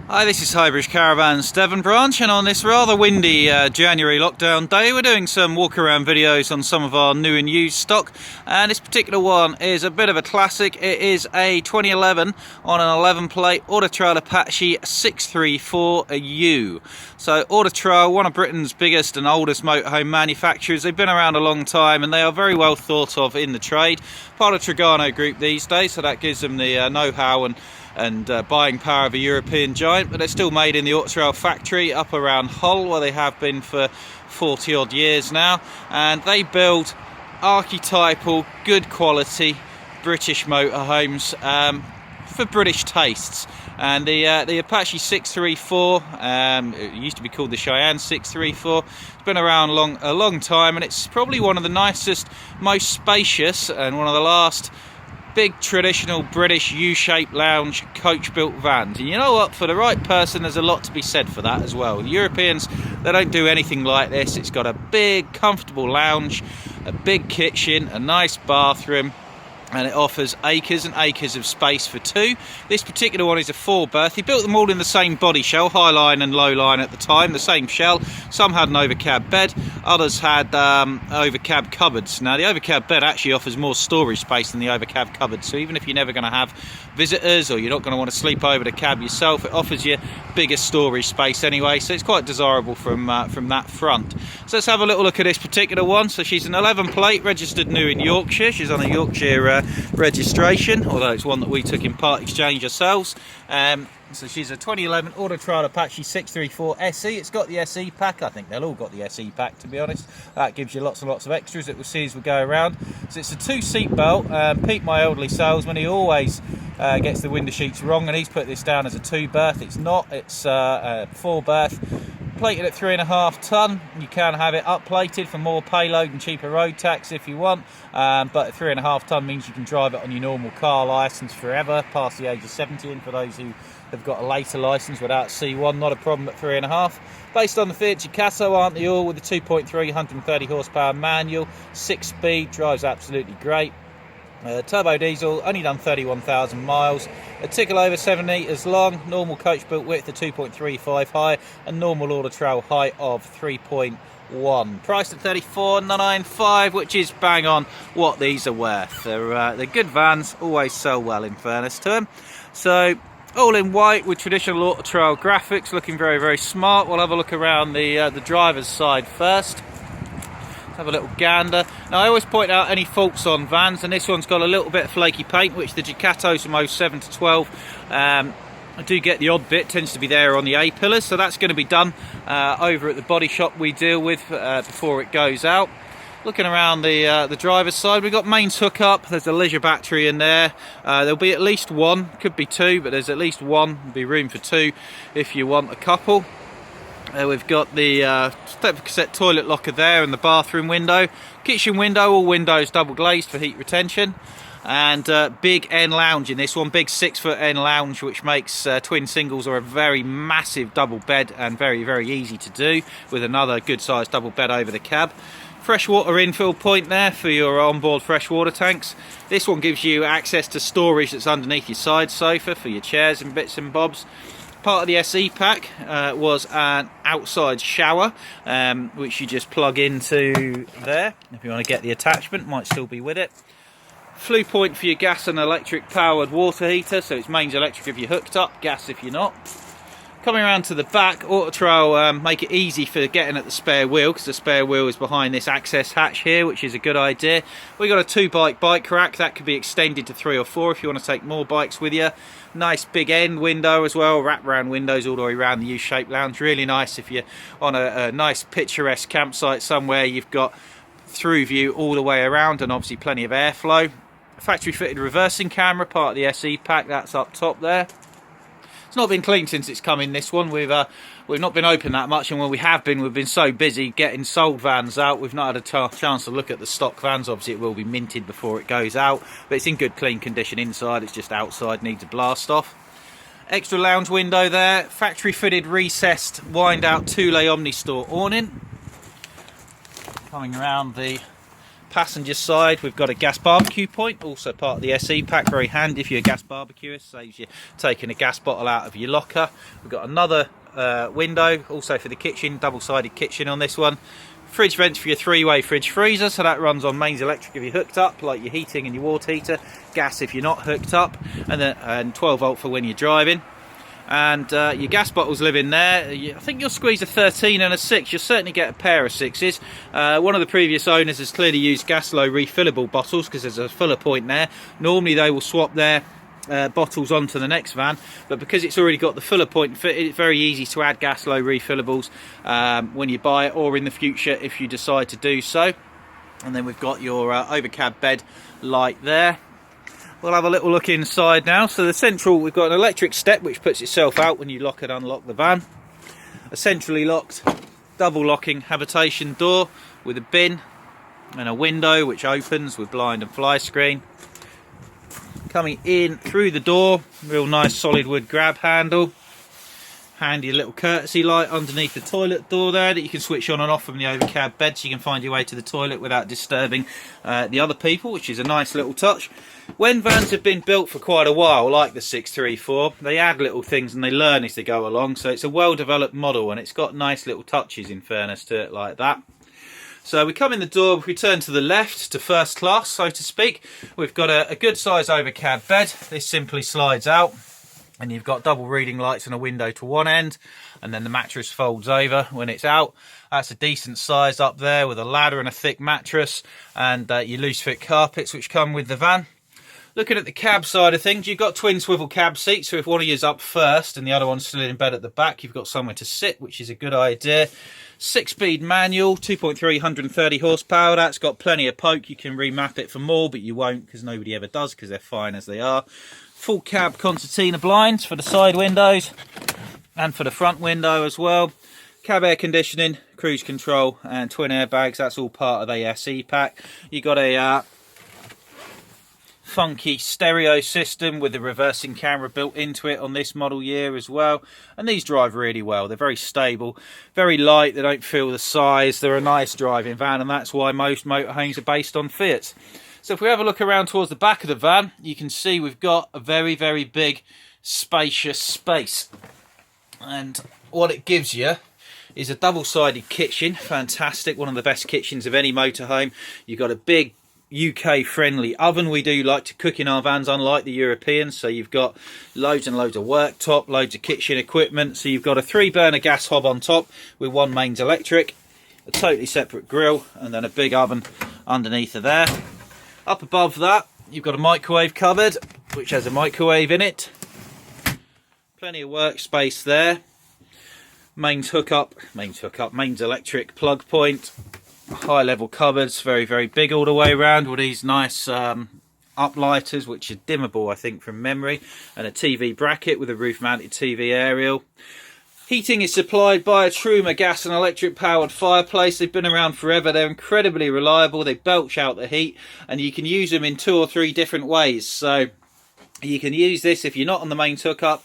Hi, this is Highbridge Caravans Devon branch, and on this rather windy January lockdown day we're doing some walk around videos on some of our new and used stock, and this particular one is a bit of a classic. It is a 2011 on an 11 plate Autotrail Apache 634U. So Autotrail, one of Britain's biggest and oldest motorhome manufacturers. They've been around a long time and they are very well thought of in the trade. Part of Trigano Group these days, so that gives them the know-how and buying power of a European giant, but they're still made in the Autotrail factory up around Hull, where they have been for 40 odd years now, and they build archetypal, good quality British motorhomes for British tastes. And the Apache 634, it used to be called the Cheyenne 634, it's been around a long time, and it's probably one of the nicest, most spacious, and one of the last big traditional British U-shaped lounge coach built vans. And you know what, for the right person there's a lot to be said for that as well. The Europeans, they don't do anything like this. It's got a big comfortable lounge, a big kitchen, a nice bathroom, and it offers acres and acres of space for two. This particular one is a 4-berth. He built them all in the same body shell, high line and low line at the time, the same shell. Some had an overcab bed, others had overcab cupboards. Now the overcab bed actually offers more storage space than the overcab cupboard, so even if you're never going to have visitors or you're not going to want to sleep over the cab yourself, it offers you bigger storage space anyway, so it's quite desirable from that front. So let's have a little look at this particular one. So she's an 11 plate, registered new in Yorkshire. She's on a Yorkshire registration, although it's one that we took in part exchange ourselves. So she's a 2011 Autotrail Apache 634 SE. It's got the SE pack. I think they'll all got the SE pack, to be honest. That gives you lots and lots of extras that we'll see as we go around. So it's a 2-seat belt. Pete, my elderly salesman, he always gets the window sheets wrong, and he's put this down as a 2-berth. It's not. It's a 4-berth. Plated at 3.5 tonne. You can have it up plated for more payload and cheaper road tax if you want, but at 3.5 tonne means you can drive it on your normal car licence forever past the age of 70, and for those who have got a later licence without C1, not a problem at 3.5. Based on the Fiat Ducato, aren't they all, with a 2.3 130 horsepower manual, 6-speed, drives absolutely great. Turbo diesel, only done 31,000 miles, a tickle over 7 metres long, normal coach built width of 2.35 high, and normal Autotrail height of 3.1. Priced at 34,995, which is bang on what these are worth. They're good vans, always sell well in fairness to them. So all in white with traditional Autotrail graphics, looking very, very smart. We'll have a look around the driver's side first. Have a little gander. Now I always point out any faults on vans, and this one's got a little bit of flaky paint, which the Ducatos from 07 to 12 I do get the odd bit, tends to be there on the A pillars, so that's going to be done over at the body shop we deal with before it goes out. Looking around the driver's side, we've got mains hookup. There's a leisure battery in there. There'll be at least one, could be two, but there's at least one. There'll be room for two if you want a couple. We've got the step cassette toilet locker there, and the bathroom window, kitchen window, all windows double glazed for heat retention, and big N lounge in this one, big 6-foot N lounge, which makes twin singles or a very massive double bed and very, very easy to do with another good sized double bed over the cab. Freshwater infill point there for your onboard freshwater tanks. This one gives you access to storage that's underneath your side sofa for your chairs and bits and bobs. Part of the SE pack was an outside shower, which you just plug into there. If you want to get the attachment, might still be with it. Flue point for your gas and electric powered water heater, so it's mains electric if you're hooked up, gas if you're not. Coming around to the back, Autotrail make it easy for getting at the spare wheel, because the spare wheel is behind this access hatch here, which is a good idea. We've got a 2-bike rack that could be extended to 3 or 4 if you want to take more bikes with you. Nice big end window as well, wraparound windows all the way around the U-shaped lounge. Really nice if you're on a nice picturesque campsite somewhere. You've got through view all the way around, and obviously plenty of airflow. Factory fitted reversing camera, part of the SE pack, that's up top there. It's not been cleaned since it's come in, this one. We've not been open that much, and when we have been, we've been so busy getting sold vans out, we've not had a chance to look at the stock vans. Obviously it will be minted before it goes out, but it's in good clean condition inside. It's just outside needs a blast off. Extra lounge window there, factory fitted recessed wind out 2-lay Omnistore awning. Coming around the passenger side, we've got a gas barbecue point, also part of the SE pack. Very handy if you're a gas barbecuist, saves you taking a gas bottle out of your locker. We've got another window, also for the kitchen, double-sided kitchen on this one. Fridge vents for your three-way fridge freezer, so that runs on mains electric if you're hooked up, like your heating and your water heater. Gas if you're not hooked up, and 12 volt for when you're driving. And your gas bottles live in there. I think you'll squeeze a 13 and a 6. You'll certainly get a pair of 6s. One of the previous owners has clearly used Gaslow refillable bottles because there's a filler point there. Normally they will swap their bottles onto the next van, but because it's already got the filler point, it's very easy to add Gaslow refillables when you buy it, or in the future if you decide to do so. And then we've got your overcab bed light there. We'll have a little look inside now. So the central, we've got an electric step which puts itself out when you lock and unlock the van. A centrally locked double locking habitation door with a bin and a window which opens with blind and fly screen. Coming in through the door, real nice solid wood grab handle. Handy little courtesy light underneath the toilet door there that you can switch on and off from the overcab bed, so you can find your way to the toilet without disturbing the other people, which is a nice little touch. When vans have been built for quite a while, like the 634, they add little things and they learn as they go along, so it's a well-developed model and it's got nice little touches, in fairness to it, like that. So we come in the door, if we turn to the left, to first class, so to speak, we've got a good size overcab bed. This simply slides out, and you've got double reading lights and a window to one end, and then the mattress folds over when it's out. That's a decent size up there with a ladder and a thick mattress, and your loose fit carpets which come with the van. Looking at the cab side of things, you've got twin swivel cab seats, so if one of you's up first and the other one's still in bed at the back, you've got somewhere to sit, which is a good idea. 6-speed manual, 2.3, 130 horsepower. That's got plenty of poke. You can remap it for more, but you won't because nobody ever does, because they're fine as they are. Full cab concertina blinds for the side windows and for the front window as well. Cab air conditioning, cruise control and twin airbags. That's all part of the SE pack. You got a funky stereo system with the reversing camera built into it on this model year as well, and these drive really well. They're very stable, very light, they don't feel the size, they're a nice driving van, and that's why most motorhomes are based on Fiat. So if we have a look around towards the back of the van, you can see we've got a very, very big spacious space, and what it gives you is a double-sided kitchen. Fantastic, one of the best kitchens of any motorhome. You've got a big UK friendly oven. We do like to cook in our vans, unlike the Europeans, so you've got loads and loads of worktop, loads of kitchen equipment. So you've got a 3-burner gas hob on top with one mains electric, a totally separate grill, and then a big oven underneath of there. Up above that you've got a microwave cupboard which has a microwave in it, plenty of workspace there. Mains electric plug point, high level cupboards, very, very big all the way around, with these nice uplighters which are dimmable, I think, from memory, and a TV bracket with a roof mounted TV aerial. Heating is supplied by a Truma gas and electric powered fireplace. They've been around forever, they're incredibly reliable, they belch out the heat, and you can use them in 2 or 3 different ways. So you can use this if you're not on the mains hookup,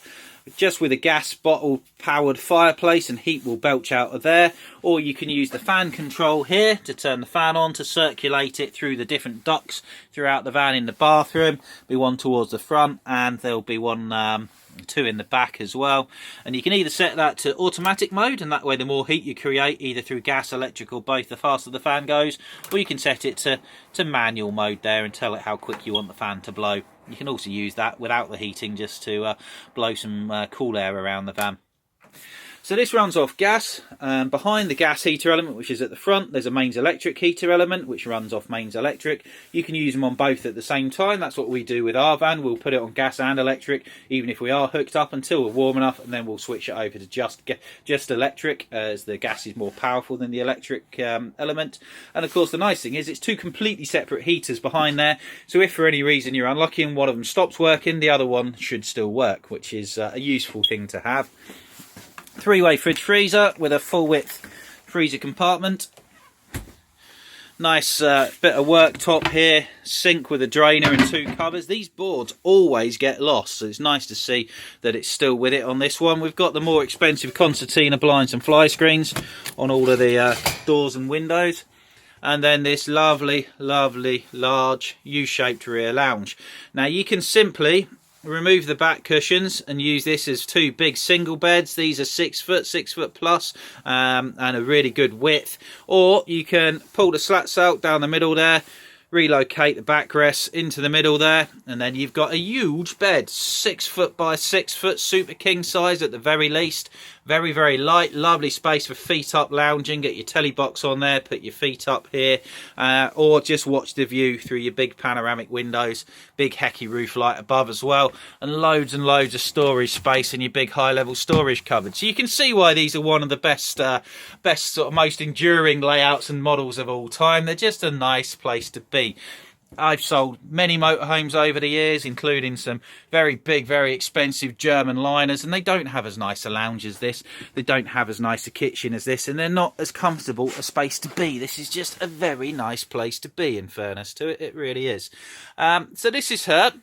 just with a gas bottle powered fireplace, and heat will belch out of there, or you can use the fan control here to turn the fan on to circulate it through the different ducts throughout the van in the bathroom. Be one towards the front, and there'll be one 2 in the back as well, and you can either set that to automatic mode, and that way the more heat you create either through gas, electric or both, the faster the fan goes, or you can set it to manual mode there and tell it how quick you want the fan to blow. You can also use that without the heating, just to blow some cool air around the van. So this runs off gas. Behind the gas heater element, which is at the front, there's a mains electric heater element which runs off mains electric. You can use them on both at the same time. That's what we do with our van. We'll put it on gas and electric even if we are hooked up until we're warm enough, and then we'll switch it over to just electric, as the gas is more powerful than the electric element. And of course the nice thing is it's 2 completely separate heaters behind there, so if for any reason you're unlucky and one of them stops working, the other one should still work, which is a useful thing to have. 3-way fridge freezer with a full width freezer compartment. Nice bit of worktop here, sink with a drainer and 2 cupboards. These boards always get lost, so it's nice to see that it's still with it on this one. We've got the more expensive concertina blinds and fly screens on all of the doors and windows. and then this lovely, lovely, large U-shaped rear lounge. Now you can simply remove the back cushions and use this as two big single beds. These are 6 foot, 6 foot plus, and a really good width. Or you can pull the slats out down the middle there, relocate the backrests into the middle there, and then you've got a huge bed, 6 foot by 6 foot, super king size at the very least. Very, very light, lovely space for feet up lounging. Get your telly box on there, put your feet up here, or just watch the view through your big panoramic windows. Big hecky roof light above as well, and loads of storage space in your big high level storage cupboard. So you can see why these are one of the best sort of most enduring layouts and models of all time. They're just a nice place to be. I've sold many motorhomes over the years, including some very big, very expensive German liners, and they don't have as nice a lounge as this. They don't have as nice a kitchen as this, and they're not as comfortable a space to be. This is just a very nice place to be, in fairness to it. It really is. So this is her.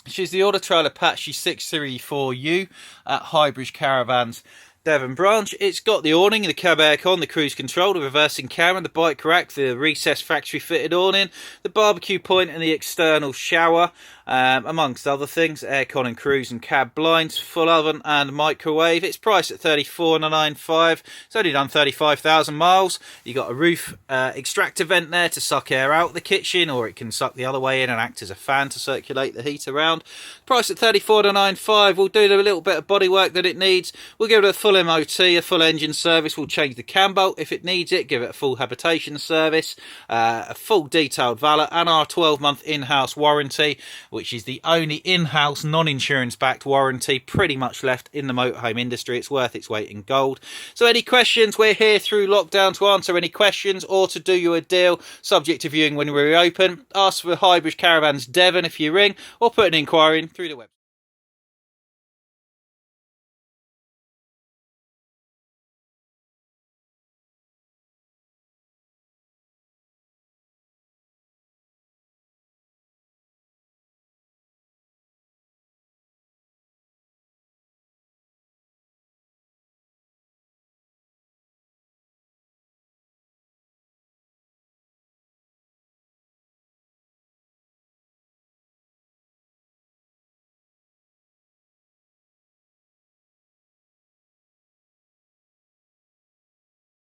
She's the Autotrail Apache 634U at Highbridge Caravans, Devon branch. It's got the awning, the cab aircon, the cruise control, the reversing camera, the bike rack, the recessed factory fitted awning, the barbecue point and the external shower, amongst other things. Aircon and cruise and cab blinds, full oven and microwave. It's priced at $34,995. It's only done 35,000 miles. You got a roof extractor vent there to suck air out the kitchen, or it can suck the other way in and act as a fan to circulate the heat around. Price at $34,995. We'll do a little bit of bodywork that it needs. We'll give it a full MOT, a full engine service. We'll change the cam bolt if it needs it, give it a full habitation service, a full detailed valet, and our 12-month in-house warranty, which is the only in-house non-insurance backed warranty pretty much left in the motorhome industry. It's worth its weight in gold. So any questions, we're here through lockdown to answer any questions or to do you a deal, subject to viewing when we reopen. Ask for Highbridge Caravans Devon if you ring, or put an inquiry in through the website.